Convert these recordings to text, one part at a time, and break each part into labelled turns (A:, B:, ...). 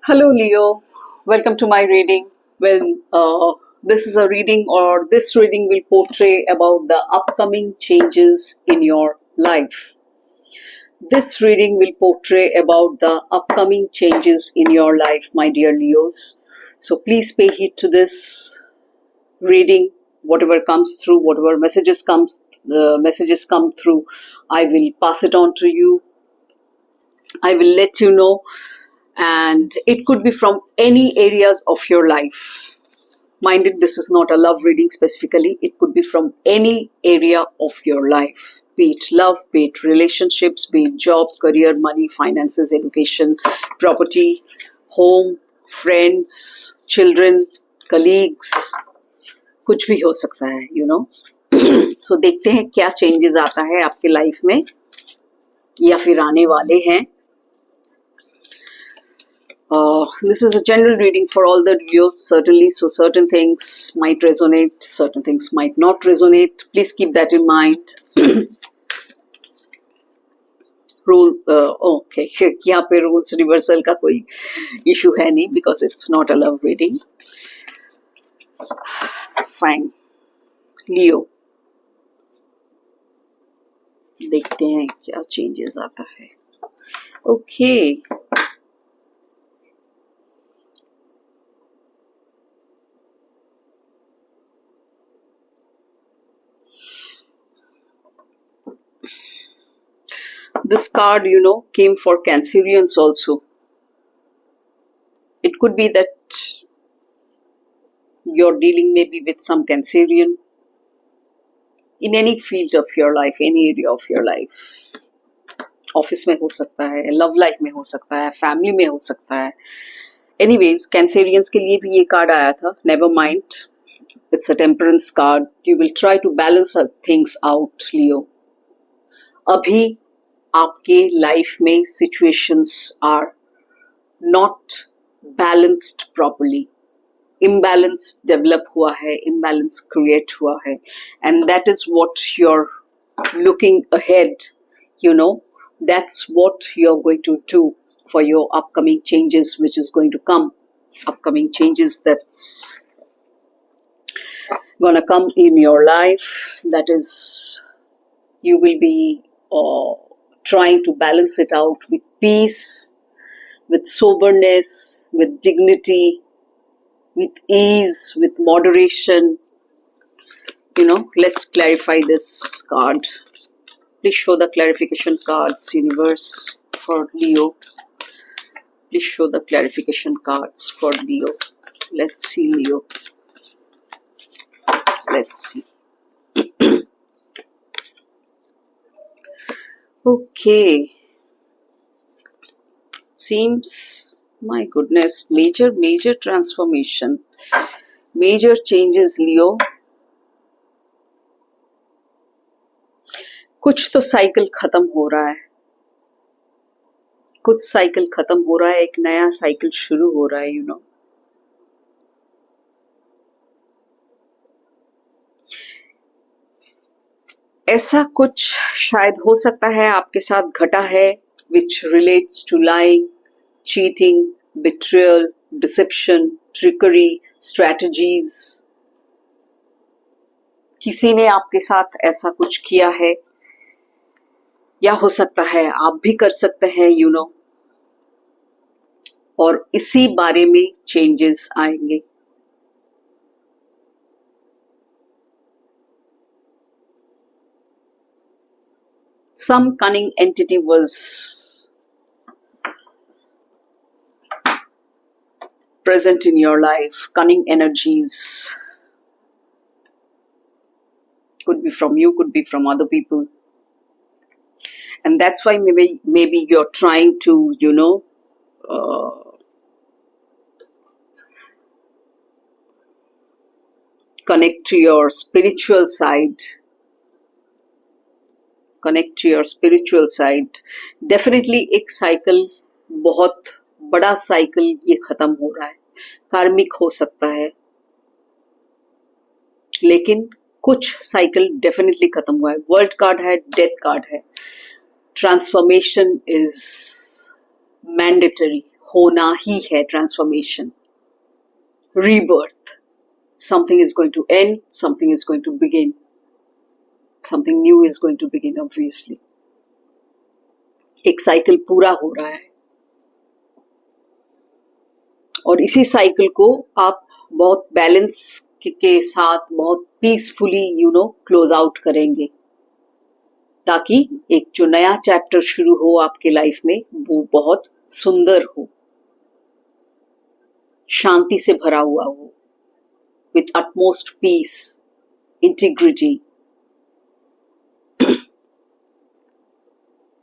A: Hello, Leo. Welcome to my reading. This is a reading, or this reading will portray about the upcoming changes in your life. This reading will portray about the upcoming changes in your life, my dear Leos. So please pay heed to this reading. Whatever comes through, whatever messages come through, I will pass it on to you. I will let you know, and it could be from any areas of your life. Mind it, this is not a love reading specifically. It could be from any area of your life, be it love, be it relationships, be it job, career, money, finances, education, property, home, friends, children, colleagues, कुछ भी हो सकता है, you know. So देखते हैं क्या changes आता है आपके लाइफ में या फिर आने वाले हैं. This is a general reading for all the Leos, certainly. So certain things might resonate, certain things might not resonate. Please keep that in mind. Okay, यहाँ पे rules reversal का कोई issue है नहीं, because it's not a love reading. Fine. Leo, देखते हैं क्या changes आता है. Okay. This card, came for Cancerians also. It could be that you're dealing maybe with some Cancerian in any field of your life, any area of your life. Office में हो सकता है, love life में हो सकता है, family में हो सकता है. एनीवेज, कैंसेरियंस के लिए भी ये कार्ड आया था. Never mind, it's a temperance card. You will try to balance things out, Leo. अभी आपके लाइफ में situations are not balanced properly. Imbalance develop हुआ है, इम्बैलेंस क्रिएट हुआ है, and that is what you are looking ahead. That's what you're going to do for your upcoming changes, which is going to come. Upcoming changes that's gonna come in your life. That is, you will be trying to balance it out with peace, with soberness, with dignity, with ease, with moderation. Let's clarify this card. Please show the clarification cards, universe, for Leo. Please show the clarification cards for Leo. Let's see, Leo. Let's see. Okay. Seems, my goodness, major transformation. Major changes, Leo. कुछ तो cycle खत्म हो रहा है, कुछ cycle खत्म हो रहा है, एक नया साइकिल शुरू हो रहा है. ऐसा कुछ शायद हो सकता है आपके साथ घटा है, which relates to lying, cheating, betrayal, deception, trickery, strategies. किसी ने आपके साथ ऐसा कुछ किया है, या हो सकता है आप भी कर सकते हैं, और इसी बारे में चेंजेस आएंगे. Some cunning entity was present in your life. Cunning energies could be from you, could be from other people. And that's why maybe you're trying to, connect to your spiritual side. Connect to your spiritual side. Definitely एक cycle, बहुत बड़ा cycle ये खत्म हो रहा है. कार्मिक हो सकता है, लेकिन कुछ साइकिल डेफिनेटली खत्म हुआ है. वर्ल्ड कार्ड है, डेथ कार्ड है. Transformation is mandatory. होना ही है transformation, rebirth. Something is going to end, something is going to begin. Something new is going to begin, obviously. एक साइकिल पूरा हो रहा है और इसी साइकिल को आप बहुत बैलेंस के साथ बहुत पीसफुली क्लोज आउट करेंगे, ताकि एक जो नया चैप्टर शुरू हो आपके लाइफ में वो बहुत सुंदर हो, शांति से भरा हुआ हो, with utmost peace, integrity.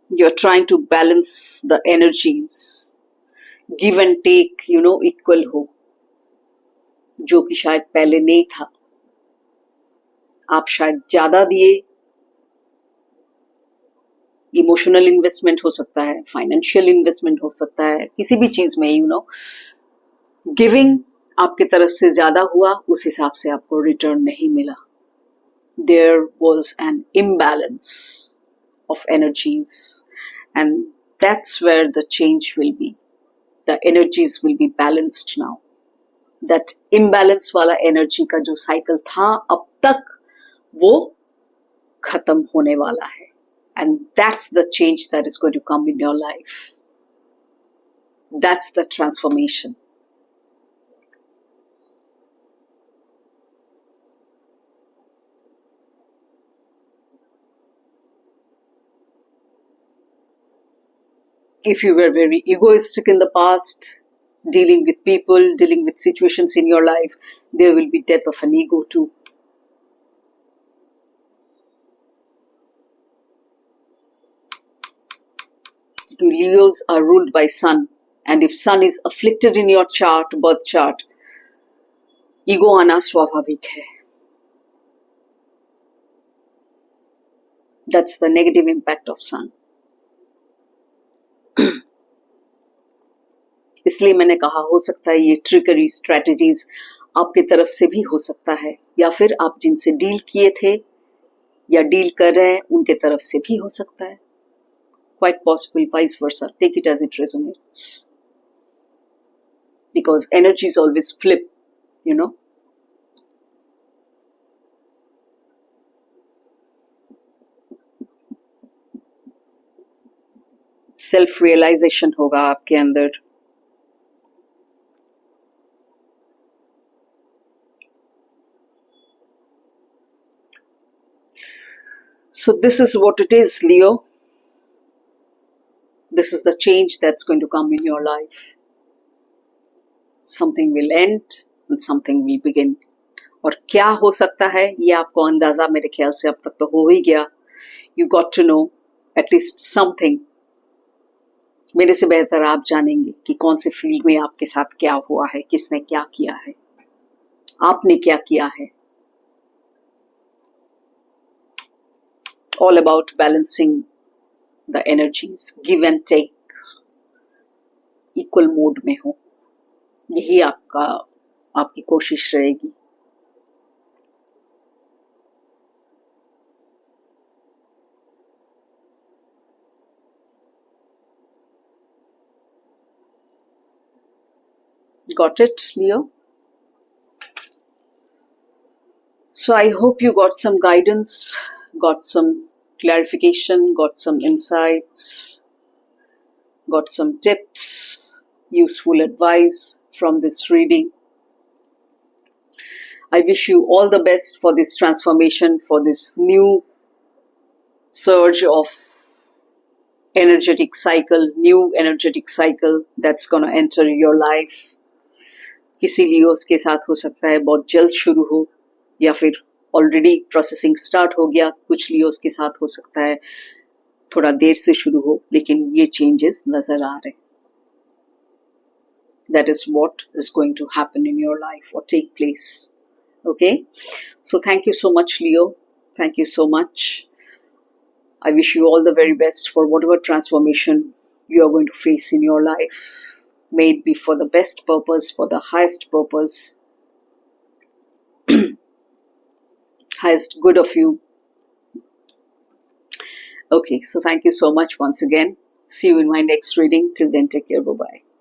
A: You're trying to balance the energies, give and take, equal हो, जो कि शायद पहले नहीं था. आप शायद ज्यादा दिए, इमोशनल इन्वेस्टमेंट हो सकता है, फाइनेंशियल इन्वेस्टमेंट हो सकता है, किसी भी चीज में गिविंग आपके तरफ से ज्यादा हुआ, उस हिसाब से आपको रिटर्न नहीं मिला. There was an imbalance of energies, and that's where the change will be. The energies will be balanced now. That imbalance वाला एनर्जी का जो साइकिल था अब तक, वो खत्म होने वाला है. And that's the change that is going to come in your life. That's the transformation. If you were very egoistic in the past, dealing with people, dealing with situations in your life, there will be death of an ego too. Leos are ruled by Sun, and if Sun is afflicted in your chart, birth chart, ego आना स्वाभाविक है. That's the negative impact of Sun. इसलिए मैंने कहा हो सकता है ये ट्रिकरी स्ट्रेटजीज आपके तरफ से भी हो सकता है, या फिर आप जिनसे डील किए थे या डील कर रहे हैं उनके तरफ से भी हो सकता है. Quite possible vice versa. Take it as it resonates. Because energies always flip, self realisation होगा आपके अंदर. So this is what it is, Leo. This is the change that's going to come in your life. Something will end and something will begin. और क्या हो सकता है ये आपको अंदाजा मेरे ख्याल से अब तक तो हो ही गया. You got to know at least something. मेरे से बेहतर आप जानेंगे कि कौन से फील्ड में आपके साथ क्या हुआ है, किसने क्या किया है, आपने क्या किया है. All about balancing the energies, give and take, equal mode में हो, यही आपकी कोशिश रहेगी. Got it, Leo? So I hope you got some guidance, got some clarification, got some insights, got some tips, useful advice from this reading. I wish you all the best for this transformation, for this new surge of energetic cycle, new energetic cycle that's going to enter your life. किसी Leos के साथ हो सकता है बहुत जल्द शुरू हो, या फिर ऑलरेडी प्रोसेसिंग स्टार्ट हो गया. कुछ लियोस के साथ हो सकता है थोड़ा देर से शुरू हो, लेकिन ये चेंजेस नजर आ रहे. That is what is going to happen in your life or take place. Okay, so thank you so much, Leo. Thank you so much. I wish you all the very best for whatever transformation you are going to face in your life. May it be for the best purpose, for the highest purpose, highest good of you. Okay, so thank you so much once again. See you in my next reading. Till then, take care. Bye-bye.